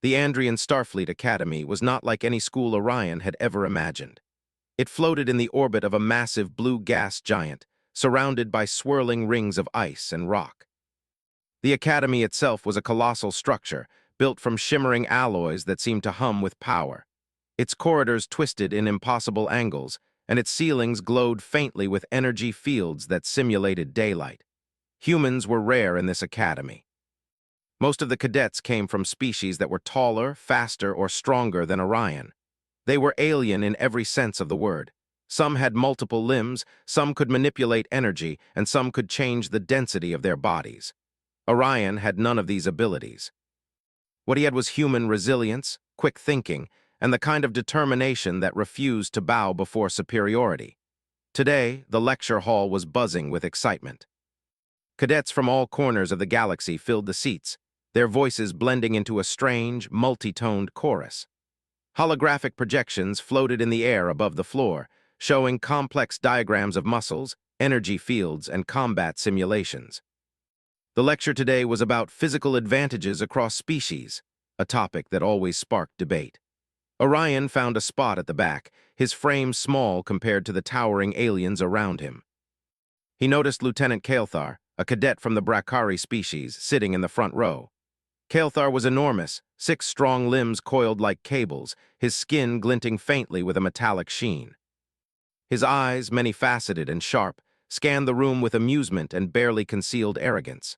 The Andrian Starfleet Academy was not like any school Orion had ever imagined. It floated in the orbit of a massive blue gas giant, surrounded by swirling rings of ice and rock. The Academy itself was a colossal structure, built from shimmering alloys that seemed to hum with power. Its corridors twisted in impossible angles, and its ceilings glowed faintly with energy fields that simulated daylight. Humans were rare in this academy. Most of the cadets came from species that were taller, faster, or stronger than Orion. They were alien in every sense of the word. Some had multiple limbs, some could manipulate energy, and some could change the density of their bodies. Orion had none of these abilities. What he had was human resilience, quick thinking, and the kind of determination that refused to bow before superiority. Today, the lecture hall was buzzing with excitement. Cadets from all corners of the galaxy filled the seats, their voices blending into a strange, multi-toned chorus. Holographic projections floated in the air above the floor, showing complex diagrams of muscles, energy fields, and combat simulations. The lecture today was about physical advantages across species, a topic that always sparked debate. Orion found a spot at the back, his frame small compared to the towering aliens around him. He noticed Lieutenant Kael'thar, a cadet from the Brackari species, sitting in the front row. Kael'thar was enormous, 6 strong limbs coiled like cables, his skin glinting faintly with a metallic sheen. His eyes, many-faceted and sharp, scanned the room with amusement and barely concealed arrogance.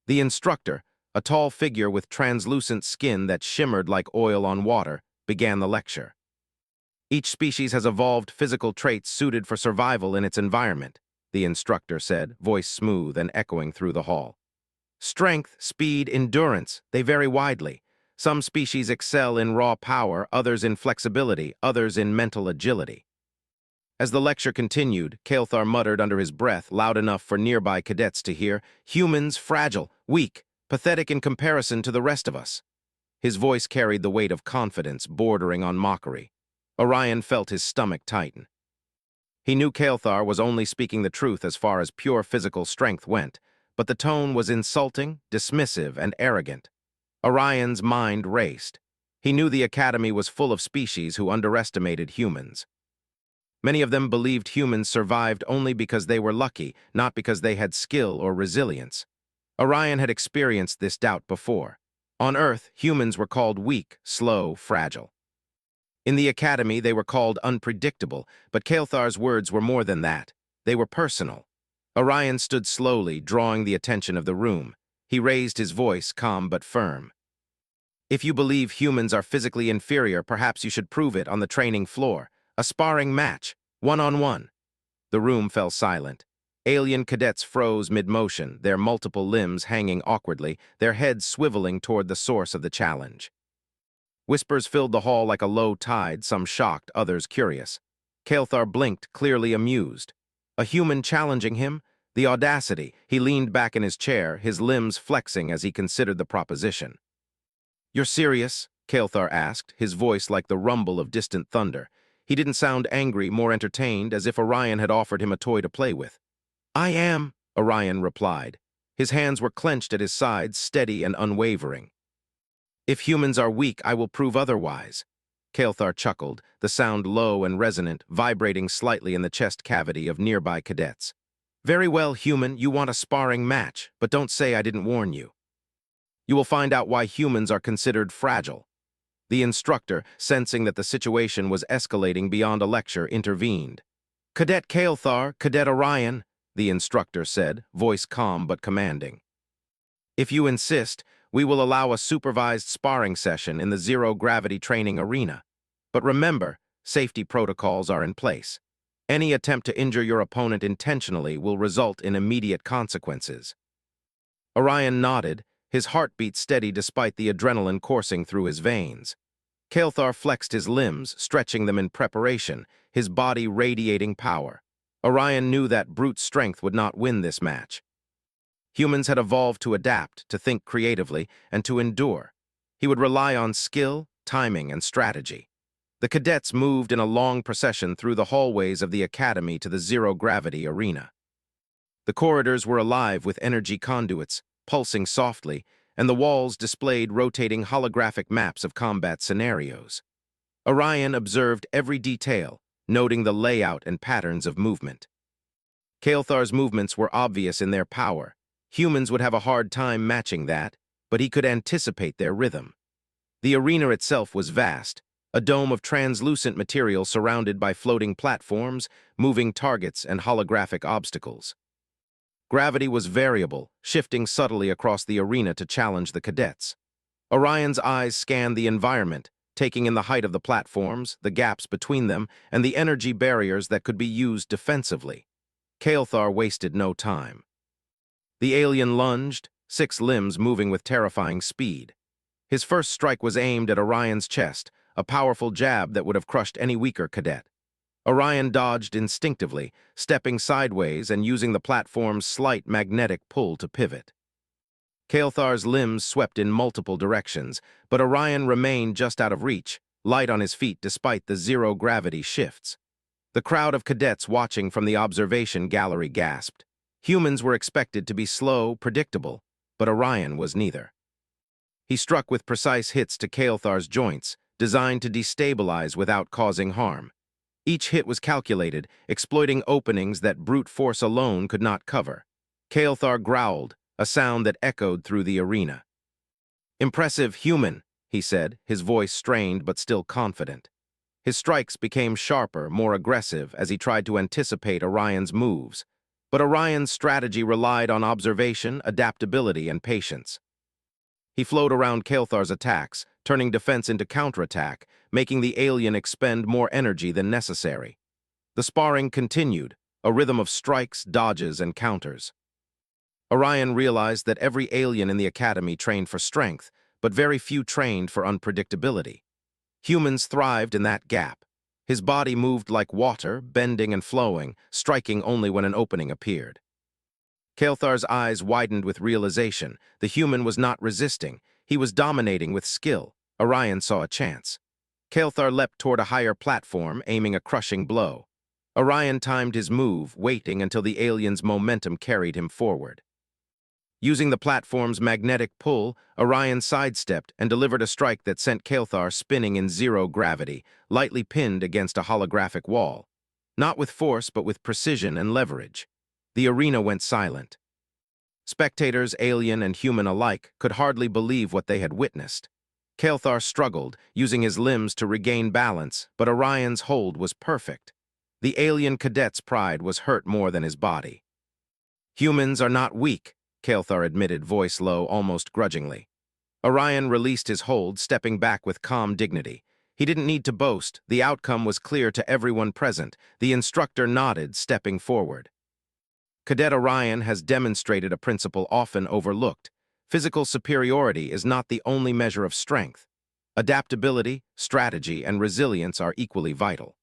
The instructor, a tall figure with translucent skin that shimmered like oil on water, began the lecture. Each species has evolved physical traits suited for survival in its environment, the instructor said, voice smooth and echoing through the hall. Strength, speed, endurance, they vary widely. Some species excel in raw power, others in flexibility, others in mental agility. As the lecture continued, Kael'thar muttered under his breath, loud enough for nearby cadets to hear, "Humans, fragile, weak, pathetic in comparison to the rest of us." His voice carried the weight of confidence, bordering on mockery. Orion felt his stomach tighten. He knew Kael'thar was only speaking the truth as far as pure physical strength went, but the tone was insulting, dismissive, and arrogant. Orion's mind raced. He knew the Academy was full of species who underestimated humans. Many of them believed humans survived only because they were lucky, not because they had skill or resilience. Orion had experienced this doubt before. On Earth, humans were called weak, slow, fragile. In the Academy, they were called unpredictable, but Kael'thar's words were more than that. They were personal. Orion stood slowly, drawing the attention of the room. He raised his voice, calm but firm. "If you believe humans are physically inferior, perhaps you should prove it on the training floor. A sparring match, one-on-one." The room fell silent. Alien cadets froze mid-motion, their multiple limbs hanging awkwardly, their heads swiveling toward the source of the challenge. Whispers filled the hall like a low tide, some shocked, others curious. Kael'thar blinked, clearly amused. A human challenging him? The audacity! He leaned back in his chair, his limbs flexing as he considered the proposition. "You're serious?" Kael'thar asked, his voice like the rumble of distant thunder. He didn't sound angry, more entertained, as if Orion had offered him a toy to play with. "I am," Orion replied. His hands were clenched at his sides, steady and unwavering. "If humans are weak, I will prove otherwise." Kael'thar chuckled, the sound low and resonant, vibrating slightly in the chest cavity of nearby cadets. "Very well, human, you want a sparring match, but don't say I didn't warn you. You will find out why humans are considered fragile." The instructor, sensing that the situation was escalating beyond a lecture, intervened. "Cadet Kael'thar, Cadet Orion," the instructor said, voice calm but commanding. "If you insist, we will allow a supervised sparring session in the zero-gravity training arena. But remember, safety protocols are in place. Any attempt to injure your opponent intentionally will result in immediate consequences." Orion nodded, his heartbeat steady despite the adrenaline coursing through his veins. Kael'thar flexed his limbs, stretching them in preparation, his body radiating power. Orion knew that brute strength would not win this match. Humans had evolved to adapt, to think creatively, and to endure. He would rely on skill, timing, and strategy. The cadets moved in a long procession through the hallways of the Academy to the zero-gravity arena. The corridors were alive with energy conduits, pulsing softly, and the walls displayed rotating holographic maps of combat scenarios. Orion observed every detail, noting the layout and patterns of movement. Kael'thar's movements were obvious in their power. Humans would have a hard time matching that, but he could anticipate their rhythm. The arena itself was vast, a dome of translucent material surrounded by floating platforms, moving targets, and holographic obstacles. Gravity was variable, shifting subtly across the arena to challenge the cadets. Orion's eyes scanned the environment, taking in the height of the platforms, the gaps between them, and the energy barriers that could be used defensively. Kael'thar wasted no time. The alien lunged, 6 limbs moving with terrifying speed. His first strike was aimed at Orion's chest, a powerful jab that would have crushed any weaker cadet. Orion dodged instinctively, stepping sideways and using the platform's slight magnetic pull to pivot. Kael'thar's limbs swept in multiple directions, but Orion remained just out of reach, light on his feet despite the zero-gravity shifts. The crowd of cadets watching from the observation gallery gasped. Humans were expected to be slow, predictable, but Orion was neither. He struck with precise hits to Kael'thar's joints, designed to destabilize without causing harm. Each hit was calculated, exploiting openings that brute force alone could not cover. Kael'thar growled, a sound that echoed through the arena. "Impressive human," he said, his voice strained but still confident. His strikes became sharper, more aggressive, as he tried to anticipate Orion's moves. But Orion's strategy relied on observation, adaptability, and patience. He flowed around Kael'thar's attacks, turning defense into counterattack, making the alien expend more energy than necessary. The sparring continued, a rhythm of strikes, dodges, and counters. Orion realized that every alien in the academy trained for strength, but very few trained for unpredictability. Humans thrived in that gap. His body moved like water, bending and flowing, striking only when an opening appeared. Kael'thar's eyes widened with realization. The human was not resisting. He was dominating with skill. Orion saw a chance. Kael'thar leapt toward a higher platform, aiming a crushing blow. Orion timed his move, waiting until the alien's momentum carried him forward. Using the platform's magnetic pull, Orion sidestepped and delivered a strike that sent Kael'thar spinning in zero gravity, lightly pinned against a holographic wall. Not with force, but with precision and leverage. The arena went silent. Spectators, alien and human alike, could hardly believe what they had witnessed. Kael'thar struggled, using his limbs to regain balance, but Orion's hold was perfect. The alien cadet's pride was hurt more than his body. "Humans are not weak," Kael'thar admitted, voice low, almost grudgingly. Orion released his hold, stepping back with calm dignity. He didn't need to boast. The outcome was clear to everyone present. The instructor nodded, stepping forward. "Cadet Orion has demonstrated a principle often overlooked. Physical superiority is not the only measure of strength. Adaptability, strategy, and resilience are equally vital.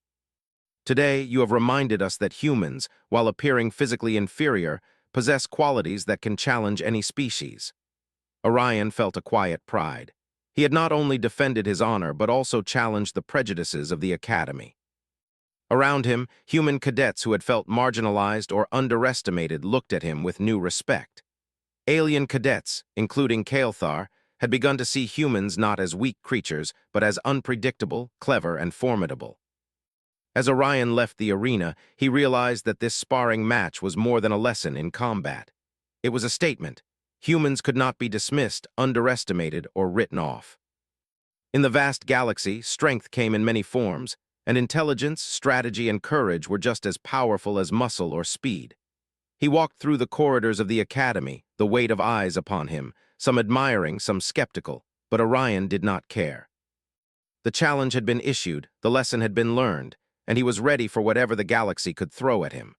Today, you have reminded us that humans, while appearing physically inferior, possess qualities that can challenge any species." Orion felt a quiet pride. He had not only defended his honor, but also challenged the prejudices of the academy. Around him, human cadets who had felt marginalized or underestimated looked at him with new respect. Alien cadets, including Kael'thar, had begun to see humans not as weak creatures, but as unpredictable, clever, and formidable. As Orion left the arena, he realized that this sparring match was more than a lesson in combat. It was a statement. Humans could not be dismissed, underestimated, or written off. In the vast galaxy, strength came in many forms, and intelligence, strategy, and courage were just as powerful as muscle or speed. He walked through the corridors of the academy, the weight of eyes upon him, some admiring, some skeptical, but Orion did not care. The challenge had been issued, the lesson had been learned, and he was ready for whatever the galaxy could throw at him.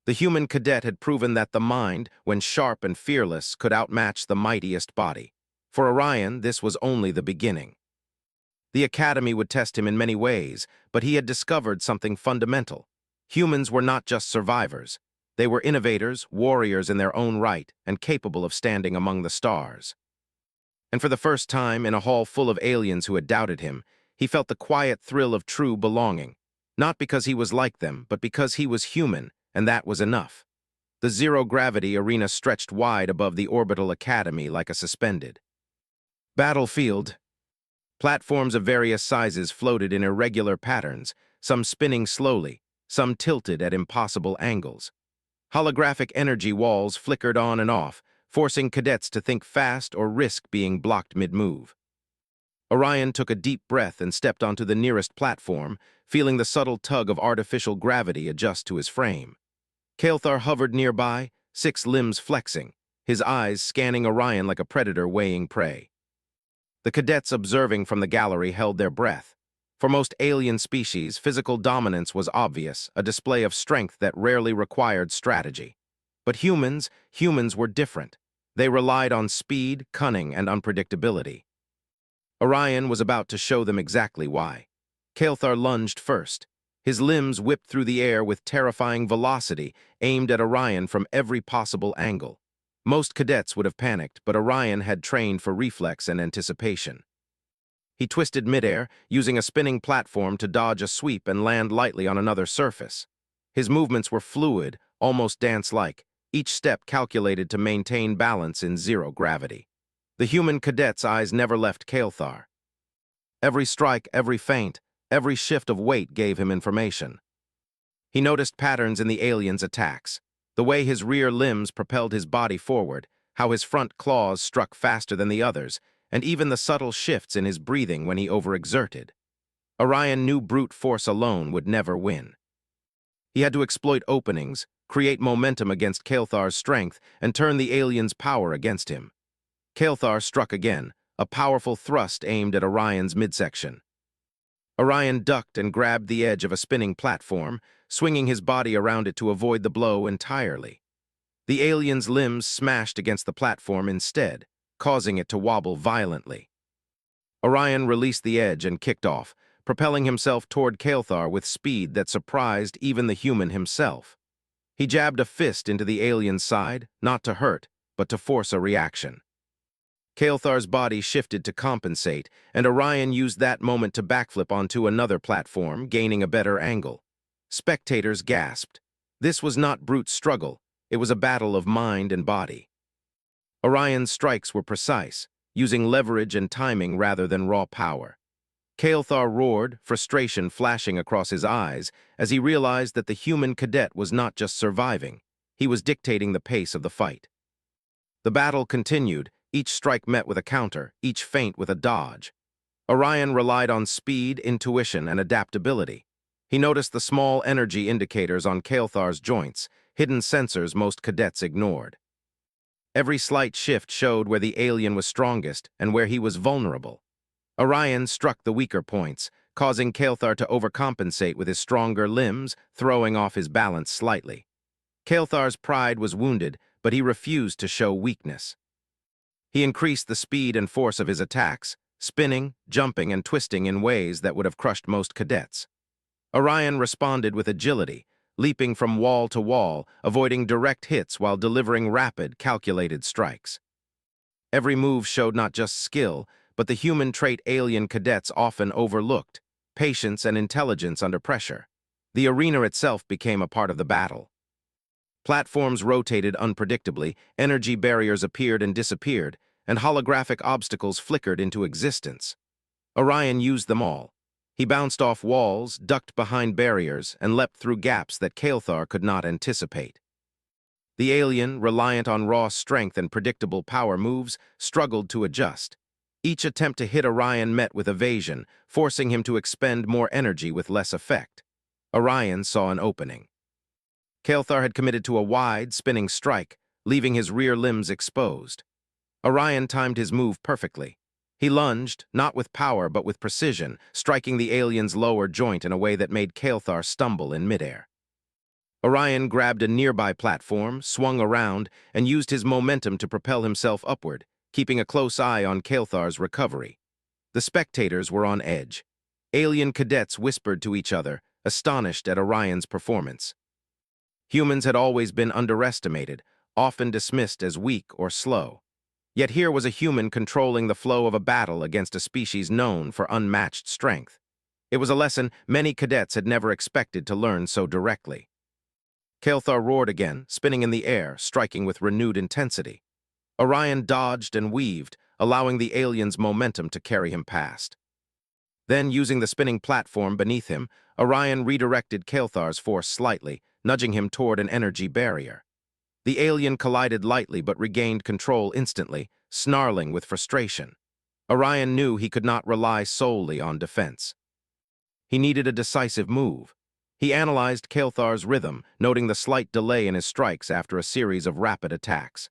The human cadet had proven that the mind, when sharp and fearless, could outmatch the mightiest body. For Orion, this was only the beginning. The academy would test him in many ways, but he had discovered something fundamental. Humans were not just survivors. They were innovators, warriors in their own right, and capable of standing among the stars. And for the first time, in a hall full of aliens who had doubted him, he felt the quiet thrill of true belonging. Not because he was like them, but because he was human, and that was enough. The zero-gravity arena stretched wide above the orbital academy like a suspended Battlefield. Platforms of various sizes floated in irregular patterns, some spinning slowly, some tilted at impossible angles. Holographic energy walls flickered on and off, forcing cadets to think fast or risk being blocked mid-move. Orion took a deep breath and stepped onto the nearest platform, feeling the subtle tug of artificial gravity adjust to his frame. Kael'thar hovered nearby, 6 limbs flexing, his eyes scanning Orion like a predator weighing prey. The cadets observing from the gallery held their breath. For most alien species, physical dominance was obvious, a display of strength that rarely required strategy. But humans were different. They relied on speed, cunning, and unpredictability. Orion was about to show them exactly why. Kael'thar lunged first. His limbs whipped through the air with terrifying velocity, aimed at Orion from every possible angle. Most cadets would have panicked, but Orion had trained for reflex and anticipation. He twisted midair, using a spinning platform to dodge a sweep and land lightly on another surface. His movements were fluid, almost dance-like, each step calculated to maintain balance in zero gravity. The human cadet's eyes never left Kael'thar. Every strike, every feint, every shift of weight gave him information. He noticed patterns in the alien's attacks, the way his rear limbs propelled his body forward, how his front claws struck faster than the others, and even the subtle shifts in his breathing when he overexerted. Orion knew brute force alone would never win. He had to exploit openings, create momentum against Kael'thar's strength, and turn the alien's power against him. Kael'thar struck again, a powerful thrust aimed at Orion's midsection. Orion ducked and grabbed the edge of a spinning platform, swinging his body around it to avoid the blow entirely. The alien's limbs smashed against the platform instead, causing it to wobble violently. Orion released the edge and kicked off, propelling himself toward Kael'thar with speed that surprised even the human himself. He jabbed a fist into the alien's side, not to hurt, but to force a reaction. Kael'thar's body shifted to compensate, and Orion used that moment to backflip onto another platform, gaining a better angle. Spectators gasped. This was not brute struggle, it was a battle of mind and body. Orion's strikes were precise, using leverage and timing rather than raw power. Kael'thar roared, frustration flashing across his eyes, as he realized that the human cadet was not just surviving, he was dictating the pace of the fight. The battle continued, each strike met with a counter, each feint with a dodge. Orion relied on speed, intuition, and adaptability. He noticed the small energy indicators on Kael'thar's joints, hidden sensors most cadets ignored. Every slight shift showed where the alien was strongest and where he was vulnerable. Orion struck the weaker points, causing Kael'thar to overcompensate with his stronger limbs, throwing off his balance slightly. Kael'thar's pride was wounded, but he refused to show weakness. He increased the speed and force of his attacks, spinning, jumping, and twisting in ways that would have crushed most cadets. Orion responded with agility, leaping from wall to wall, avoiding direct hits while delivering rapid, calculated strikes. Every move showed not just skill, but the human trait alien cadets often overlooked, patience and intelligence under pressure. The arena itself became a part of the battle. Platforms rotated unpredictably, energy barriers appeared and disappeared, and holographic obstacles flickered into existence. Orion used them all. He bounced off walls, ducked behind barriers, and leapt through gaps that Kael'thar could not anticipate. The alien, reliant on raw strength and predictable power moves, struggled to adjust. Each attempt to hit Orion met with evasion, forcing him to expend more energy with less effect. Orion saw an opening. Kael'thar had committed to a wide, spinning strike, leaving his rear limbs exposed. Orion timed his move perfectly. He lunged, not with power but with precision, striking the alien's lower joint in a way that made Kael'thar stumble in midair. Orion grabbed a nearby platform, swung around, and used his momentum to propel himself upward, keeping a close eye on Kael'thar's recovery. The spectators were on edge. Alien cadets whispered to each other, astonished at Orion's performance. Humans had always been underestimated, often dismissed as weak or slow. Yet here was a human controlling the flow of a battle against a species known for unmatched strength. It was a lesson many cadets had never expected to learn so directly. Kael'thar roared again, spinning in the air, striking with renewed intensity. Orion dodged and weaved, allowing the alien's momentum to carry him past. Then, using the spinning platform beneath him, Orion redirected Kael'thar's force slightly, nudging him toward an energy barrier. The alien collided lightly but regained control instantly, snarling with frustration. Orion knew he could not rely solely on defense. He needed a decisive move. He analyzed Kael'thar's rhythm, noting the slight delay in his strikes after a series of rapid attacks.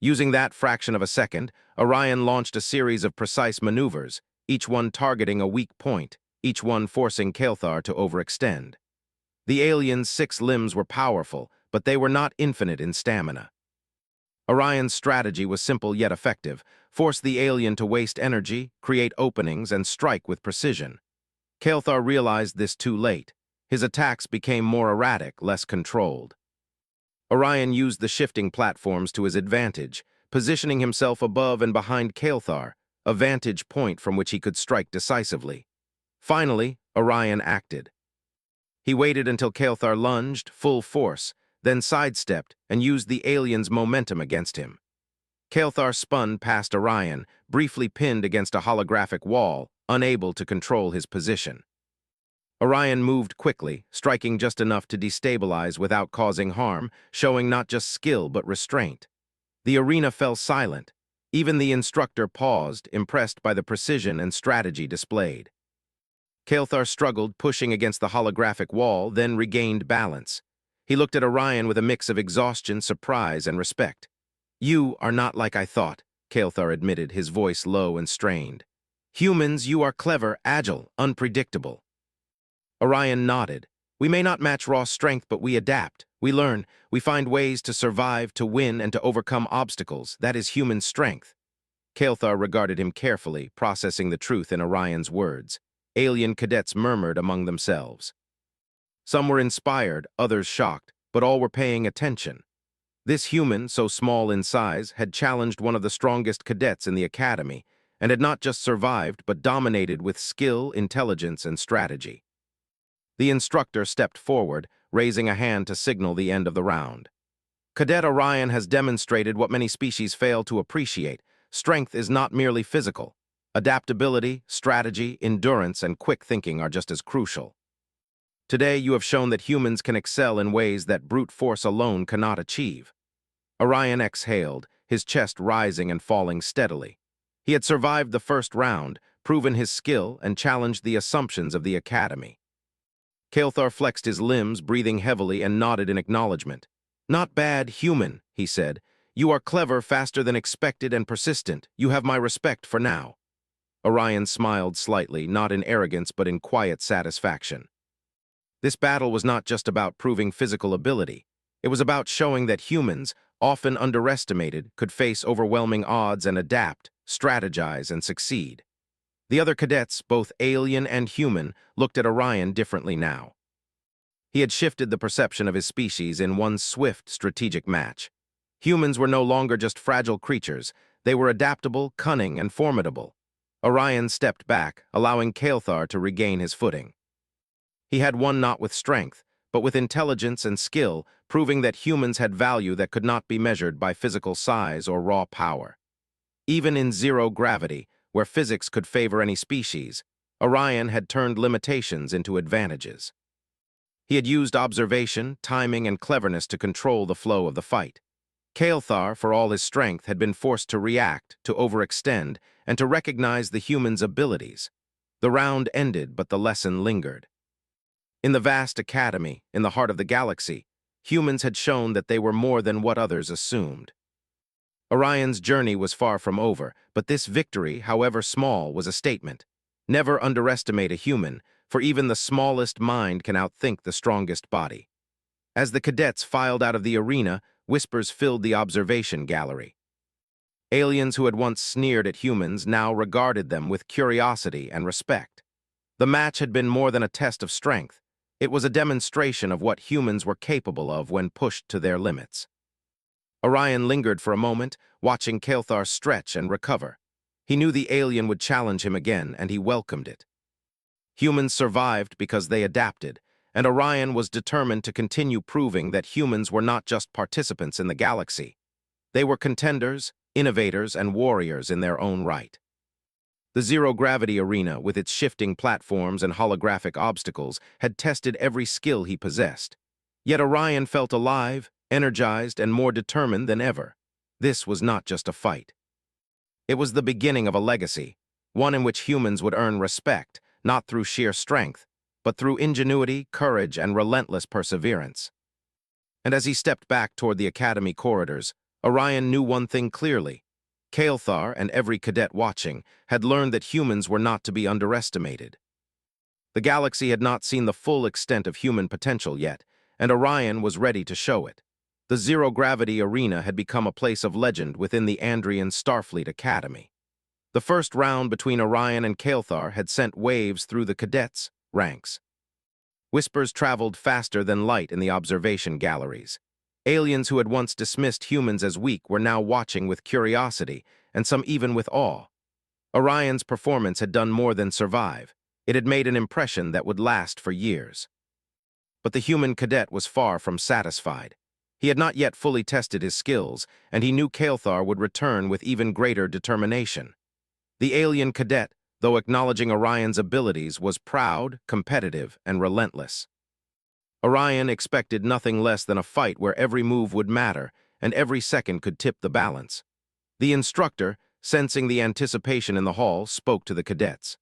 Using that fraction of a second, Orion launched a series of precise maneuvers, each one targeting a weak point, each one forcing Kael'thar to overextend. The alien's 6 limbs were powerful, but they were not infinite in stamina. Orion's strategy was simple yet effective: force the alien to waste energy, create openings, and strike with precision. Kael'thar realized this too late. His attacks became more erratic, less controlled. Orion used the shifting platforms to his advantage, positioning himself above and behind Kael'thar, a vantage point from which he could strike decisively. Finally, Orion acted. He waited until Kael'thar lunged, full force, then sidestepped and used the alien's momentum against him. Kael'thar spun past Orion, briefly pinned against a holographic wall, unable to control his position. Orion moved quickly, striking just enough to destabilize without causing harm, showing not just skill but restraint. The arena fell silent. Even the instructor paused, impressed by the precision and strategy displayed. Kael'thar struggled, pushing against the holographic wall, then regained balance. He looked at Orion with a mix of exhaustion, surprise, and respect. "You are not like I thought," Kael'thar admitted, his voice low and strained. "Humans, you are clever, agile, unpredictable." Orion nodded. "We may not match raw strength, but we adapt. We learn. We find ways to survive, to win, and to overcome obstacles. That is human strength." Kael'thar regarded him carefully, processing the truth in Orion's words. Alien cadets murmured among themselves. Some were inspired, others shocked, but all were paying attention. This human, so small in size, had challenged one of the strongest cadets in the academy, and had not just survived, but dominated with skill, intelligence, and strategy. The instructor stepped forward, raising a hand to signal the end of the round. "Cadet Orion has demonstrated what many species fail to appreciate. Strength is not merely physical. Adaptability, strategy, endurance, and quick thinking are just as crucial. Today, you have shown that humans can excel in ways that brute force alone cannot achieve." Orion exhaled, his chest rising and falling steadily. He had survived the first round, proven his skill, and challenged the assumptions of the academy. Kael'thar flexed his limbs, breathing heavily, and nodded in acknowledgement. "Not bad, human," he said. "You are clever, faster than expected, and persistent. You have my respect for now." Orion smiled slightly, not in arrogance but in quiet satisfaction. This battle was not just about proving physical ability. It was about showing that humans, often underestimated, could face overwhelming odds and adapt, strategize, and succeed. The other cadets, both alien and human, looked at Orion differently now. He had shifted the perception of his species in one swift, strategic match. Humans were no longer just fragile creatures. They were adaptable, cunning, and formidable. Orion stepped back, allowing Kael'thar to regain his footing. He had won not with strength, but with intelligence and skill, proving that humans had value that could not be measured by physical size or raw power. Even in zero gravity, where physics could favor any species, Orion had turned limitations into advantages. He had used observation, timing, and cleverness to control the flow of the fight. Kael'thar, for all his strength, had been forced to react, to overextend, and to recognize the human's abilities. The round ended, but the lesson lingered. In the vast academy, in the heart of the galaxy, humans had shown that they were more than what others assumed. Orion's journey was far from over, but this victory, however small, was a statement. Never underestimate a human, for even the smallest mind can outthink the strongest body. As the cadets filed out of the arena, whispers filled the observation gallery. Aliens who had once sneered at humans now regarded them with curiosity and respect. The match had been more than a test of strength. It was a demonstration of what humans were capable of when pushed to their limits. Orion lingered for a moment, watching Kael'thar stretch and recover. He knew the alien would challenge him again, and he welcomed it. Humans survived because they adapted, and Orion was determined to continue proving that humans were not just participants in the galaxy. They were contenders, innovators and warriors in their own right. The zero-gravity arena, with its shifting platforms and holographic obstacles, had tested every skill he possessed. Yet Orion felt alive, energized, and more determined than ever. This was not just a fight. It was the beginning of a legacy, one in which humans would earn respect, not through sheer strength, but through ingenuity, courage, and relentless perseverance. And as he stepped back toward the academy corridors, Orion knew one thing clearly. Kael'thar and every cadet watching had learned that humans were not to be underestimated. The galaxy had not seen the full extent of human potential yet, and Orion was ready to show it. The zero-gravity arena had become a place of legend within the Andrian Starfleet Academy. The first round between Orion and Kael'thar had sent waves through the cadets' ranks. Whispers traveled faster than light in the observation galleries. Aliens who had once dismissed humans as weak were now watching with curiosity, and some even with awe. Orion's performance had done more than survive. It had made an impression that would last for years. But the human cadet was far from satisfied. He had not yet fully tested his skills, and he knew Kael'thar would return with even greater determination. The alien cadet, though acknowledging Orion's abilities, was proud, competitive, and relentless. Orion expected nothing less than a fight where every move would matter, and every second could tip the balance. The instructor, sensing the anticipation in the hall, spoke to the cadets.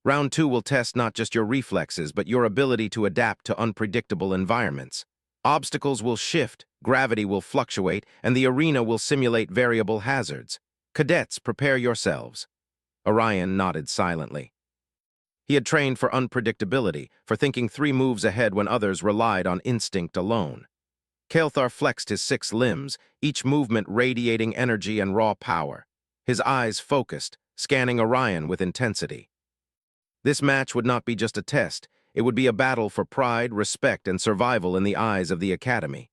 Round 2 will test not just your reflexes, but your ability to adapt to unpredictable environments. Obstacles will shift, gravity will fluctuate, and the arena will simulate variable hazards. Cadets, prepare yourselves. Orion nodded silently. He had trained for unpredictability, for thinking 3 moves ahead when others relied on instinct alone. Kael'thar flexed his 6 limbs, each movement radiating energy and raw power. His eyes focused, scanning Orion with intensity. This match would not be just a test. It would be a battle for pride, respect, and survival in the eyes of the Academy.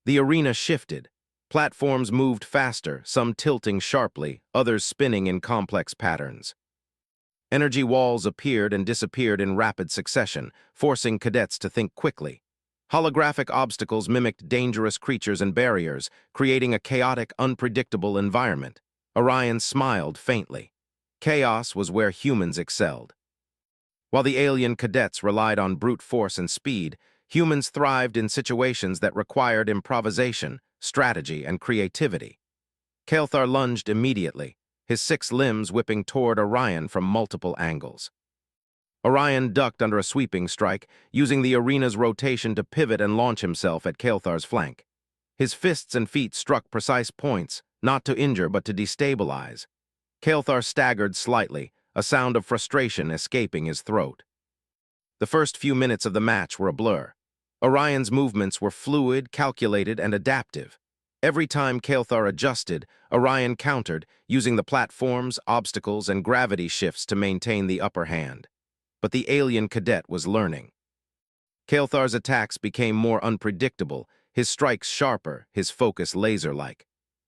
The arena shifted. Platforms moved faster, some tilting sharply, others spinning in complex patterns. Energy walls appeared and disappeared in rapid succession, forcing cadets to think quickly. Holographic obstacles mimicked dangerous creatures and barriers, creating a chaotic, unpredictable environment. Orion smiled faintly. Chaos was where humans excelled. While the alien cadets relied on brute force and speed, humans thrived in situations that required improvisation, strategy, and creativity. Kael'thar lunged immediately, his 6 limbs whipping toward Orion from multiple angles. Orion ducked under a sweeping strike, using the arena's rotation to pivot and launch himself at Kael'thar's flank. His fists and feet struck precise points, not to injure but to destabilize. Kael'thar staggered slightly, a sound of frustration escaping his throat. The first few minutes of the match were a blur. Orion's movements were fluid, calculated, and adaptive. Every time Kael'thar adjusted, Orion countered, using the platforms, obstacles, and gravity shifts to maintain the upper hand. But the alien cadet was learning. Kael'thar's attacks became more unpredictable, his strikes sharper, his focus laser-like.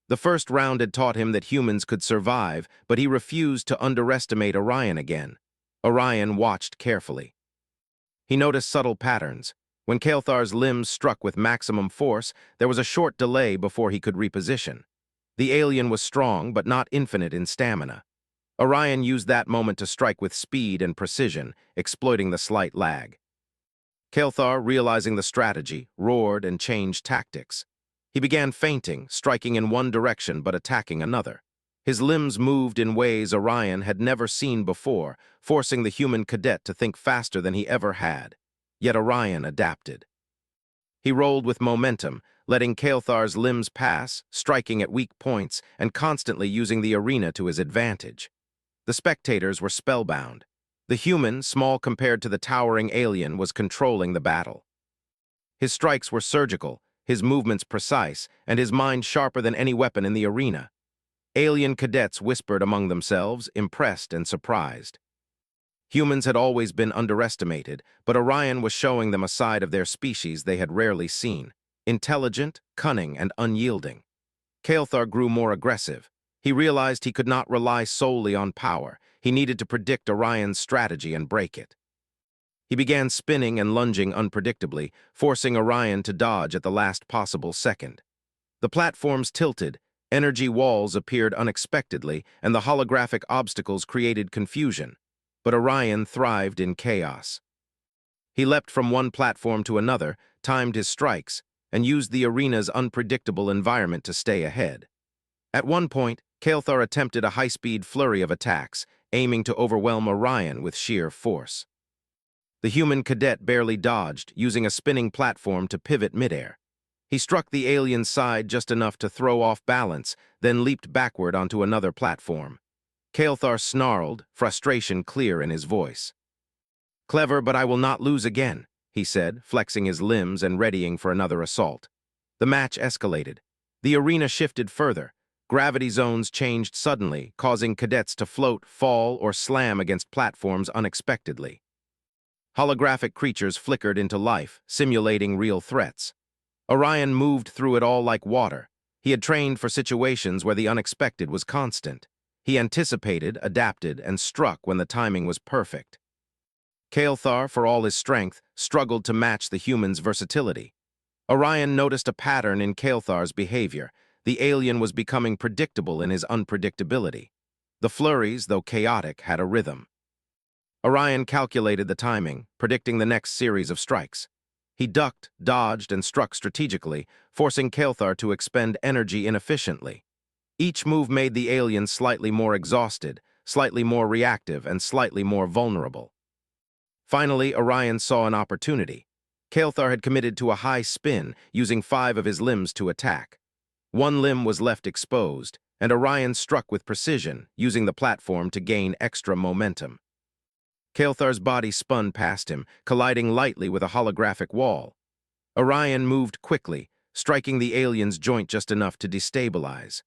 The first round had taught him that humans could survive, but he refused to underestimate Orion again. Orion watched carefully. He noticed subtle patterns. When Kael'thar's limbs struck with maximum force, there was a short delay before he could reposition. The alien was strong, but not infinite in stamina. Orion used that moment to strike with speed and precision, exploiting the slight lag. Kael'thar, realizing the strategy, roared and changed tactics. He began feinting, striking in one direction but attacking another. His limbs moved in ways Orion had never seen before, forcing the human cadet to think faster than he ever had. Yet Orion adapted. He rolled with momentum, letting Kael'thar's limbs pass, striking at weak points, and constantly using the arena to his advantage. The spectators were spellbound. The human, small compared to the towering alien, was controlling the battle. His strikes were surgical, his movements precise, and his mind sharper than any weapon in the arena. Alien cadets whispered among themselves, impressed and surprised. Humans had always been underestimated, but Orion was showing them a side of their species they had rarely seen. Intelligent, cunning, and unyielding. Kael'thar grew more aggressive. He realized he could not rely solely on power. He needed to predict Orion's strategy and break it. He began spinning and lunging unpredictably, forcing Orion to dodge at the last possible second. The platforms tilted, Energy walls appeared unexpectedly, and the holographic obstacles created confusion. But Orion thrived in chaos. He leapt from one platform to another, timed his strikes, and used the arena's unpredictable environment to stay ahead. At one point, Kael'thar attempted a high-speed flurry of attacks, aiming to overwhelm Orion with sheer force. The human cadet barely dodged, using a spinning platform to pivot midair. He struck the alien's side just enough to throw off balance, then leaped backward onto another platform. Kael'thar snarled, frustration clear in his voice. "Clever, but I will not lose again," he said, flexing his limbs and readying for another assault. The match escalated. The arena shifted further. Gravity zones changed suddenly, causing cadets to float, fall, or slam against platforms unexpectedly. Holographic creatures flickered into life, simulating real threats. Orion moved through it all like water. He had trained for situations where the unexpected was constant. He anticipated, adapted, and struck when the timing was perfect. Kael'thar, for all his strength, struggled to match the human's versatility. Orion noticed a pattern in Kael'thar's behavior. The alien was becoming predictable in his unpredictability. The flurries, though chaotic, had a rhythm. Orion calculated the timing, predicting the next series of strikes. He ducked, dodged, and struck strategically, forcing Kael'thar to expend energy inefficiently. Each move made the alien slightly more exhausted, slightly more reactive, and slightly more vulnerable. Finally, Orion saw an opportunity. Kael'thar had committed to a high spin, using 5 of his limbs to attack. One limb was left exposed, and Orion struck with precision, using the platform to gain extra momentum. Kael'thar's body spun past him, colliding lightly with a holographic wall. Orion moved quickly, striking the alien's joint just enough to destabilize.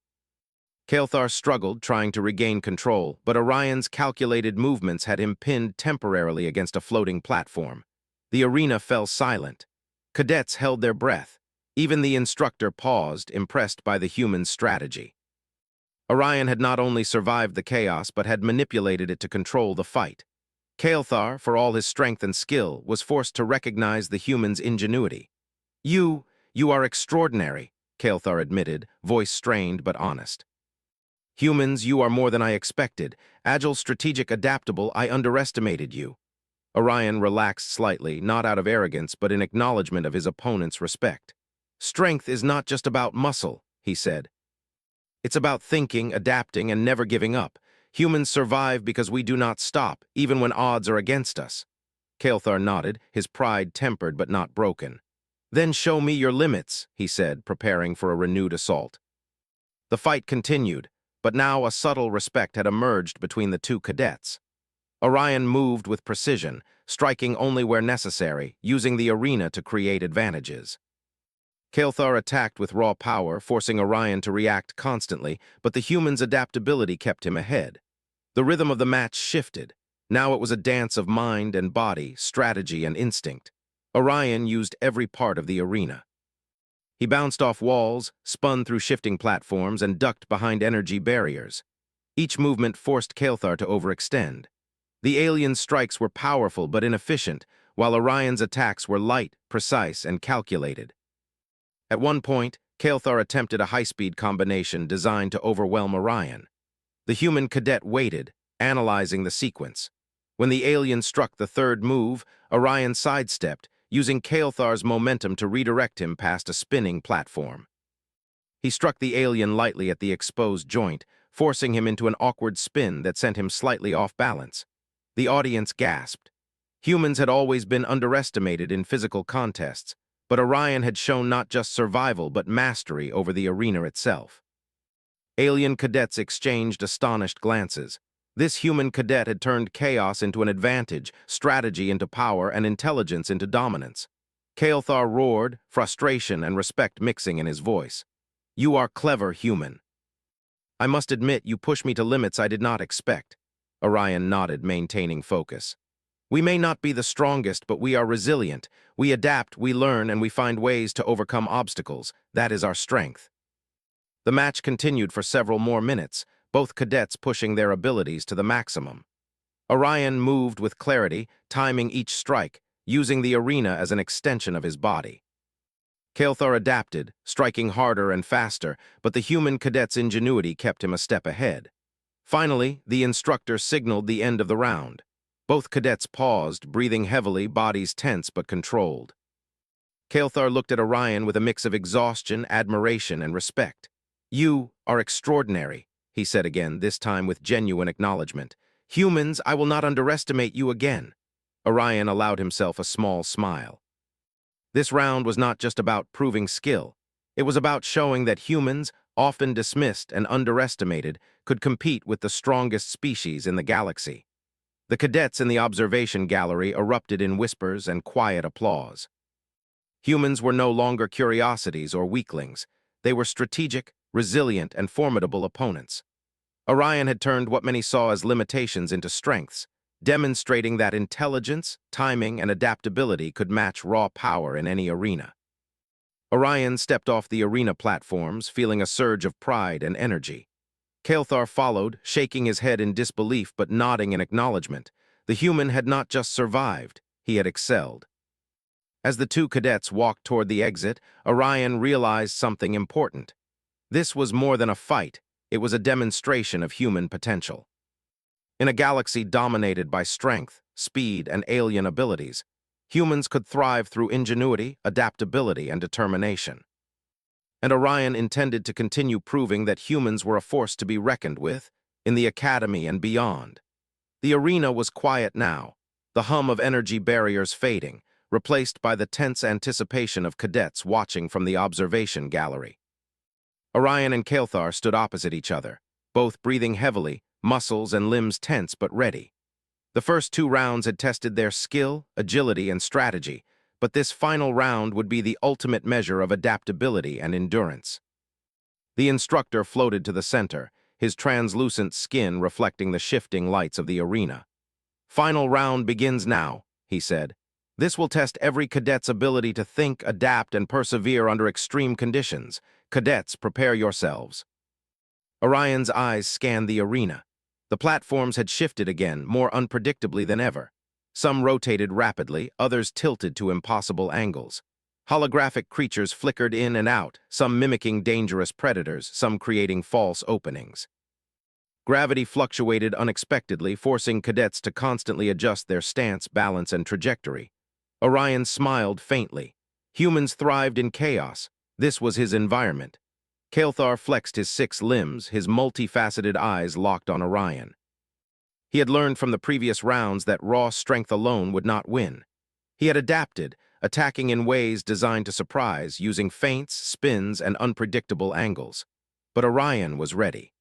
Kael'thar struggled, trying to regain control, but Orion's calculated movements had him pinned temporarily against a floating platform. The arena fell silent. Cadets held their breath. Even the instructor paused, impressed by the human's strategy. Orion had not only survived the chaos, but had manipulated it to control the fight. Kael'thar, for all his strength and skill, was forced to recognize the human's ingenuity. You are extraordinary," Kael'thar admitted, voice strained but honest. "Humans, you are more than I expected. Agile, strategic, adaptable, I underestimated you." Orion relaxed slightly, not out of arrogance, but in acknowledgement of his opponent's respect. "Strength is not just about muscle," he said. "It's about thinking, adapting, and never giving up. Humans survive because we do not stop, even when odds are against us." Kael'thar nodded, his pride tempered but not broken. "Then show me your limits," he said, preparing for a renewed assault. The fight continued, but now a subtle respect had emerged between the two cadets. Orion moved with precision, striking only where necessary, using the arena to create advantages. Kael'thar attacked with raw power, forcing Orion to react constantly, but the human's adaptability kept him ahead. The rhythm of the match shifted. Now it was a dance of mind and body, strategy and instinct. Orion used every part of the arena. He bounced off walls, spun through shifting platforms, and ducked behind energy barriers. Each movement forced Kael'thar to overextend. The alien's strikes were powerful but inefficient, while Orion's attacks were light, precise, and calculated. At one point, Kael'thar attempted a high-speed combination designed to overwhelm Orion. The human cadet waited, analyzing the sequence. When the alien struck the third move, Orion sidestepped, using Kael'thar's momentum to redirect him past a spinning platform. He struck the alien lightly at the exposed joint, forcing him into an awkward spin that sent him slightly off balance. The audience gasped. Humans had always been underestimated in physical contests, but Orion had shown not just survival but mastery over the arena itself. Alien cadets exchanged astonished glances. This human cadet had turned chaos into an advantage, strategy into power, and intelligence into dominance. Kael'thar roared, frustration and respect mixing in his voice. "You are clever, human." "I must admit, you push me to limits I did not expect." Orion nodded, maintaining focus. "We may not be the strongest, but we are resilient. We adapt, we learn, and we find ways to overcome obstacles. That is our strength." The match continued for several more minutes, both cadets pushing their abilities to the maximum. Orion moved with clarity, timing each strike, using the arena as an extension of his body. Kael'thar adapted, striking harder and faster, but the human cadet's ingenuity kept him a step ahead. Finally, the instructor signaled the end of the round. Both cadets paused, breathing heavily, bodies tense but controlled. Kael'thar looked at Orion with a mix of exhaustion, admiration, and respect. "You are extraordinary," he said again, this time with genuine acknowledgement. "Humans, I will not underestimate you again." Orion allowed himself a small smile. This round was not just about proving skill. It was about showing that humans, often dismissed and underestimated, could compete with the strongest species in the galaxy. The cadets in the observation gallery erupted in whispers and quiet applause. Humans were no longer curiosities or weaklings. They were strategic, resilient, and formidable opponents. Orion had turned what many saw as limitations into strengths, demonstrating that intelligence, timing, and adaptability could match raw power in any arena. Orion stepped off the arena platforms, feeling a surge of pride and energy. Kael'thar followed, shaking his head in disbelief but nodding in acknowledgement. The human had not just survived, he had excelled. As the two cadets walked toward the exit, Orion realized something important. This was more than a fight, it was a demonstration of human potential. In a galaxy dominated by strength, speed, and alien abilities, humans could thrive through ingenuity, adaptability, and determination. And Orion intended to continue proving that humans were a force to be reckoned with, in the academy and beyond. The arena was quiet now, the hum of energy barriers fading, replaced by the tense anticipation of cadets watching from the observation gallery. Orion and Kael'thar stood opposite each other, both breathing heavily, muscles and limbs tense but ready. The first two rounds had tested their skill, agility, and strategy, but this final round would be the ultimate measure of adaptability and endurance. The instructor floated to the center, his translucent skin reflecting the shifting lights of the arena. "Final round begins now," he said. "This will test every cadet's ability to think, adapt, and persevere under extreme conditions. Cadets, prepare yourselves." Orion's eyes scanned the arena. The platforms had shifted again, more unpredictably than ever. Some rotated rapidly, others tilted to impossible angles. Holographic creatures flickered in and out, some mimicking dangerous predators, some creating false openings. Gravity fluctuated unexpectedly, forcing cadets to constantly adjust their stance, balance, and trajectory. Orion smiled faintly. Humans thrived in chaos. This was his environment. Kael'thar flexed his 6 limbs, his multifaceted eyes locked on Orion. He had learned from the previous rounds that raw strength alone would not win. He had adapted, attacking in ways designed to surprise, using feints, spins, and unpredictable angles. But Orion was ready.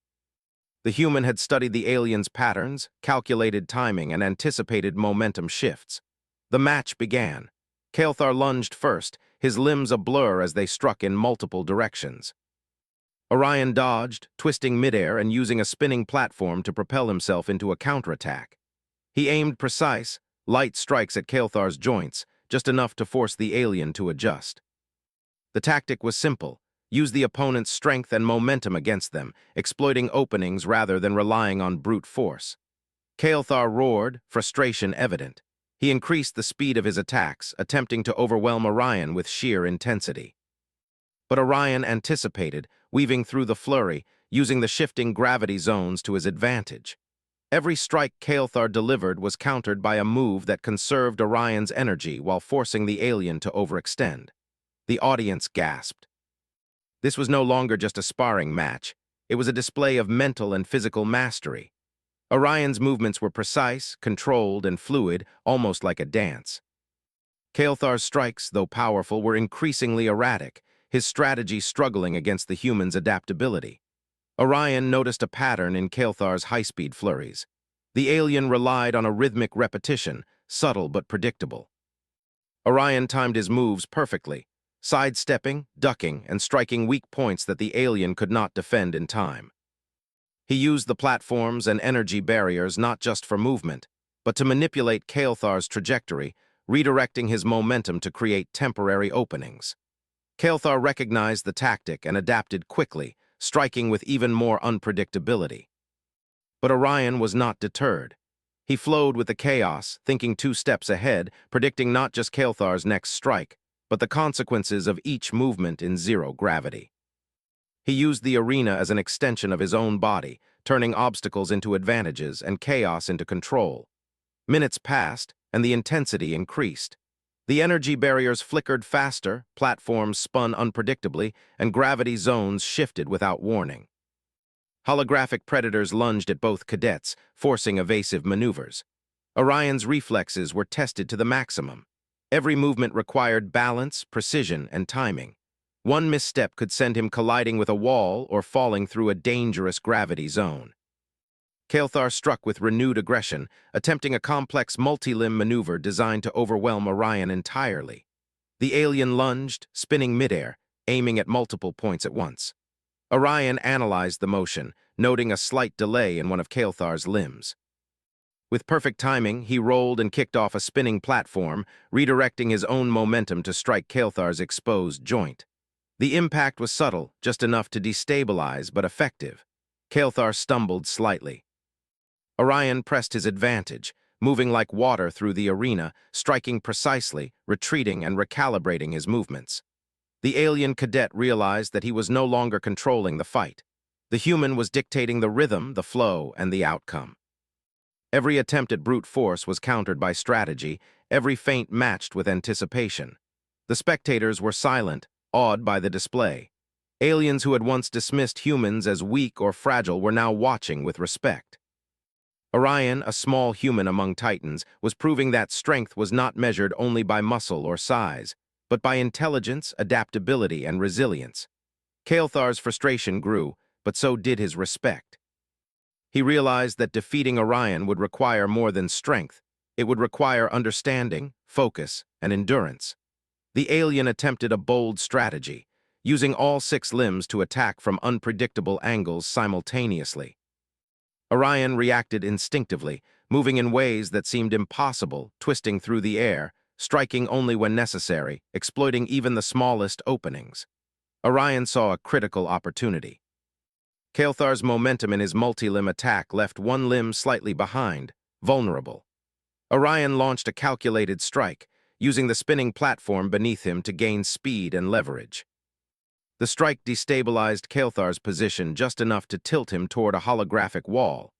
The human had studied the alien's patterns, calculated timing, and anticipated momentum shifts. The match began. Kael'thar lunged first, his limbs a blur as they struck in multiple directions. Orion dodged, twisting midair and using a spinning platform to propel himself into a counterattack. He aimed precise, light strikes at Kael'thar's joints, just enough to force the alien to adjust. The tactic was simple: use the opponent's strength and momentum against them, exploiting openings rather than relying on brute force. Kael'thar roared, frustration evident. He increased the speed of his attacks, attempting to overwhelm Orion with sheer intensity. But Orion anticipated, weaving through the flurry, using the shifting gravity zones to his advantage. Every strike Kael'thar delivered was countered by a move that conserved Orion's energy while forcing the alien to overextend. The audience gasped. This was no longer just a sparring match. It was a display of mental and physical mastery. Orion's movements were precise, controlled, and fluid, almost like a dance. Kael'thar's strikes, though powerful, were increasingly erratic, his strategy struggling against the human's adaptability. Orion noticed a pattern in Kael'thar's high-speed flurries. The alien relied on a rhythmic repetition, subtle but predictable. Orion timed his moves perfectly, sidestepping, ducking, and striking weak points that the alien could not defend in time. He used the platforms and energy barriers not just for movement, but to manipulate Kael'thar's trajectory, redirecting his momentum to create temporary openings. Kael'thar recognized the tactic and adapted quickly, striking with even more unpredictability. But Orion was not deterred. He flowed with the chaos, thinking 2 steps ahead, predicting not just Kael'thar's next strike, but the consequences of each movement in zero gravity. He used the arena as an extension of his own body, turning obstacles into advantages and chaos into control. Minutes passed, and the intensity increased. The energy barriers flickered faster, platforms spun unpredictably, and gravity zones shifted without warning. Holographic predators lunged at both cadets, forcing evasive maneuvers. Orion's reflexes were tested to the maximum. Every movement required balance, precision, and timing. One misstep could send him colliding with a wall or falling through a dangerous gravity zone. Kael'thar struck with renewed aggression, attempting a complex multi-limb maneuver designed to overwhelm Orion entirely. The alien lunged, spinning midair, aiming at multiple points at once. Orion analyzed the motion, noting a slight delay in one of Kael'thar's limbs. With perfect timing, he rolled and kicked off a spinning platform, redirecting his own momentum to strike Kael'thar's exposed joint. The impact was subtle, just enough to destabilize, but effective. Kael'thar stumbled slightly. Orion pressed his advantage, moving like water through the arena, striking precisely, retreating and recalibrating his movements. The alien cadet realized that he was no longer controlling the fight. The human was dictating the rhythm, the flow, and the outcome. Every attempt at brute force was countered by strategy, every feint matched with anticipation. The spectators were silent, awed by the display. Aliens who had once dismissed humans as weak or fragile were now watching with respect. Orion, a small human among Titans, was proving that strength was not measured only by muscle or size, but by intelligence, adaptability, and resilience. Kael'thar's frustration grew, but so did his respect. He realized that defeating Orion would require more than strength. It would require understanding, focus, and endurance. The alien attempted a bold strategy, using all 6 limbs to attack from unpredictable angles simultaneously. Orion reacted instinctively, moving in ways that seemed impossible, twisting through the air, striking only when necessary, exploiting even the smallest openings. Orion saw a critical opportunity. Kael'thar's momentum in his multi-limb attack left one limb slightly behind, vulnerable. Orion launched a calculated strike, using the spinning platform beneath him to gain speed and leverage. The strike destabilized Kael'thar's position just enough to tilt him toward a holographic wall.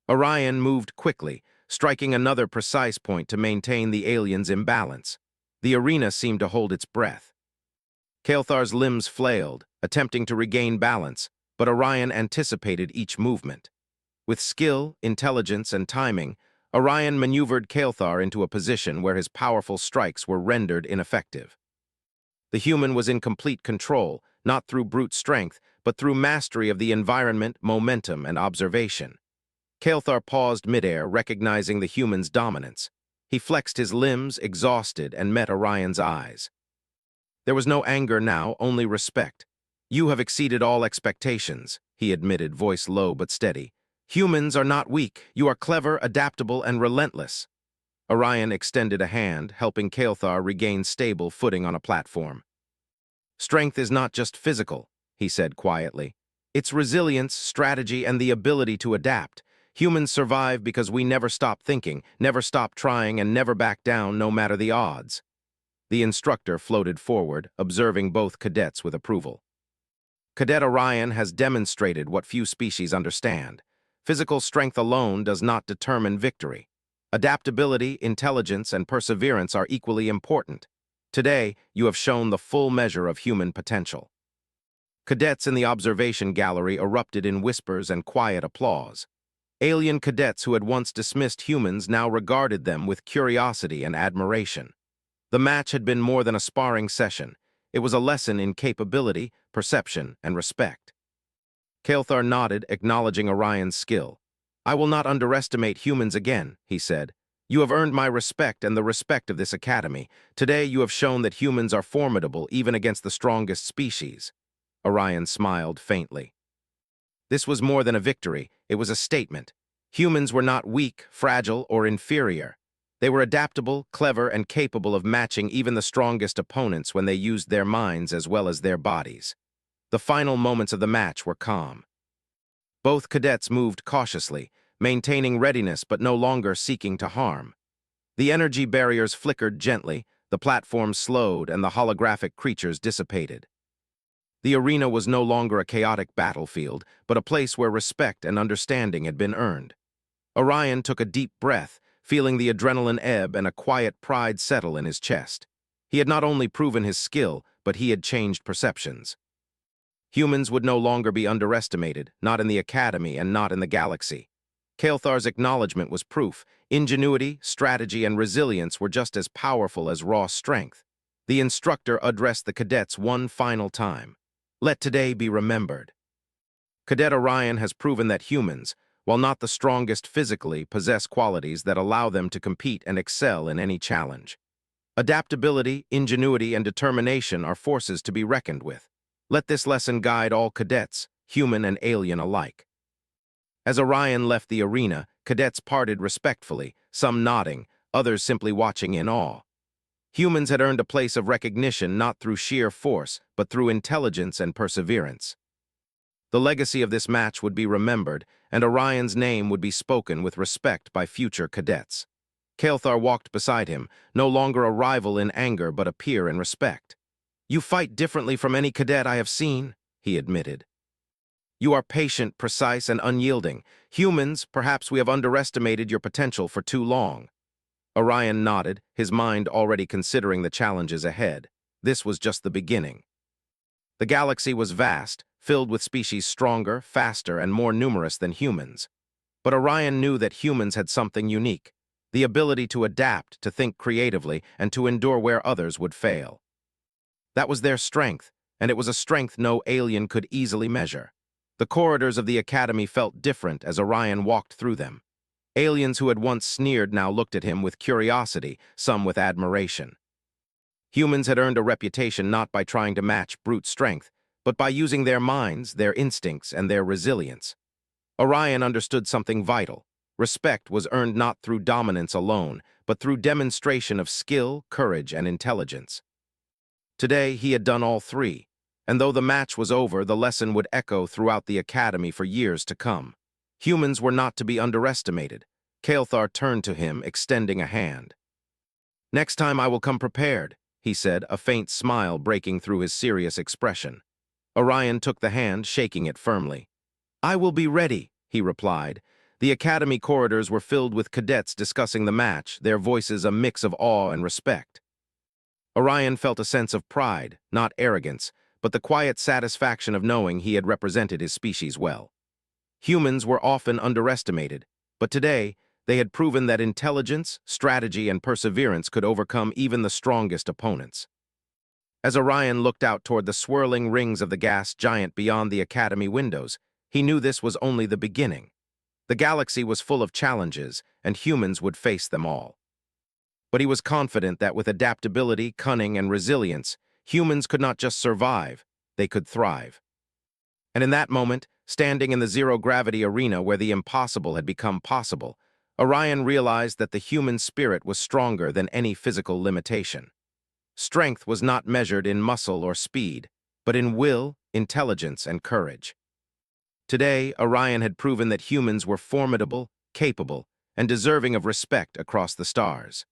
Orion moved quickly, striking another precise point to maintain the alien's imbalance. The arena seemed to hold its breath. Kael'thar's limbs flailed, attempting to regain balance, but Orion anticipated each movement. With skill, intelligence, and timing, Orion maneuvered Kael'thar into a position where his powerful strikes were rendered ineffective. The human was in complete control, not through brute strength, but through mastery of the environment, momentum, and observation. Kael'thar paused midair, recognizing the human's dominance. He flexed his limbs, exhausted, and met Orion's eyes. There was no anger now, only respect. "You have exceeded all expectations," he admitted, voice low but steady. "Humans are not weak. You are clever, adaptable, and relentless." Orion extended a hand, helping Kael'thar regain stable footing on a platform. "Strength is not just physical," he said quietly. "It's resilience, strategy, and the ability to adapt. Humans survive because we never stop thinking, never stop trying, and never back down no matter the odds." The instructor floated forward, observing both cadets with approval. "Cadet Orion has demonstrated what few species understand. Physical strength alone does not determine victory. Adaptability, intelligence, and perseverance are equally important. Today, you have shown the full measure of human potential." Cadets in the observation gallery erupted in whispers and quiet applause. Alien cadets who had once dismissed humans now regarded them with curiosity and admiration. The match had been more than a sparring session. It was a lesson in capability, perception, and respect. Kael'thar nodded, acknowledging Orion's skill. "I will not underestimate humans again," he said. "You have earned my respect and the respect of this academy. Today you have shown that humans are formidable even against the strongest species." Orion smiled faintly. This was more than a victory, it was a statement. Humans were not weak, fragile, or inferior. They were adaptable, clever, and capable of matching even the strongest opponents when they used their minds as well as their bodies. The final moments of the match were calm. Both cadets moved cautiously, maintaining readiness but no longer seeking to harm. The energy barriers flickered gently, The platform slowed and the holographic creatures dissipated. The arena was no longer a chaotic battlefield, but a place where respect and understanding had been earned. Orion took a deep breath, feeling the adrenaline ebb and a quiet pride settle in his chest. He had not only proven his skill, but he had changed perceptions. Humans would no longer be underestimated, not in the Academy and not in the galaxy. Kael'thar's acknowledgement was proof. Ingenuity, strategy, and resilience were just as powerful as raw strength. The instructor addressed the cadets one final time. Let today be remembered. Cadet Orion has proven that humans, while not the strongest physically, possess qualities that allow them to compete and excel in any challenge. Adaptability, ingenuity, and determination are forces to be reckoned with. Let this lesson guide all cadets, human and alien alike. As Orion left the arena, cadets parted respectfully, some nodding, others simply watching in awe. Humans had earned a place of recognition not through sheer force, but through intelligence and perseverance. The legacy of this match would be remembered, and Orion's name would be spoken with respect by future cadets. Kael'thar walked beside him, no longer a rival in anger but a peer in respect. "You fight differently from any cadet I have seen," he admitted. "You are patient, precise, and unyielding. Humans, perhaps we have underestimated your potential for too long." Orion nodded, his mind already considering the challenges ahead. This was just the beginning. The galaxy was vast, filled with species stronger, faster, and more numerous than humans. But Orion knew that humans had something unique, the ability to adapt, to think creatively, and to endure where others would fail. That was their strength, and it was a strength no alien could easily measure. The corridors of the Academy felt different as Orion walked through them. Aliens who had once sneered now looked at him with curiosity, some with admiration. Humans had earned a reputation not by trying to match brute strength, but by using their minds, their instincts, and their resilience. Orion understood something vital. Respect was earned not through dominance alone, but through demonstration of skill, courage, and intelligence. Today, he had done all three, and though the match was over, the lesson would echo throughout the Academy for years to come. Humans were not to be underestimated. Kael'thar turned to him, extending a hand. "Next time I will come prepared," he said, a faint smile breaking through his serious expression. Orion took the hand, shaking it firmly. "I will be ready," he replied. The Academy corridors were filled with cadets discussing the match, their voices a mix of awe and respect. Orion felt a sense of pride, not arrogance, but the quiet satisfaction of knowing he had represented his species well. Humans were often underestimated, but today they had proven that intelligence, strategy, and perseverance could overcome even the strongest opponents. As Orion looked out toward the swirling rings of the gas giant beyond the Academy windows, he knew this was only the beginning. The galaxy was full of challenges, and humans would face them all. But he was confident that with adaptability, cunning, and resilience, humans could not just survive, they could thrive. And in that moment, standing in the zero-gravity arena where the impossible had become possible, Orion realized that the human spirit was stronger than any physical limitation. Strength was not measured in muscle or speed, but in will, intelligence, and courage. Today, Orion had proven that humans were formidable, capable, and deserving of respect across the stars.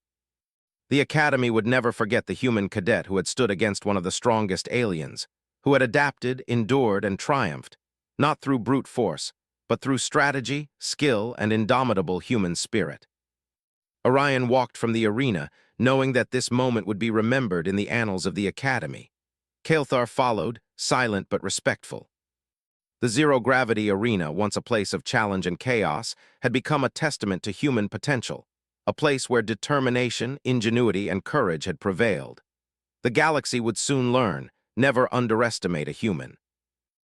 The Academy would never forget the human cadet who had stood against one of the strongest aliens, who had adapted, endured, and triumphed, not through brute force, but through strategy, skill, and indomitable human spirit. Orion walked from the arena, knowing that this moment would be remembered in the annals of the Academy. Kael'thar followed, silent but respectful. The zero-gravity arena, once a place of challenge and chaos, had become a testament to human potential, a place where determination, ingenuity, and courage had prevailed. The galaxy would soon learn, never underestimate a human.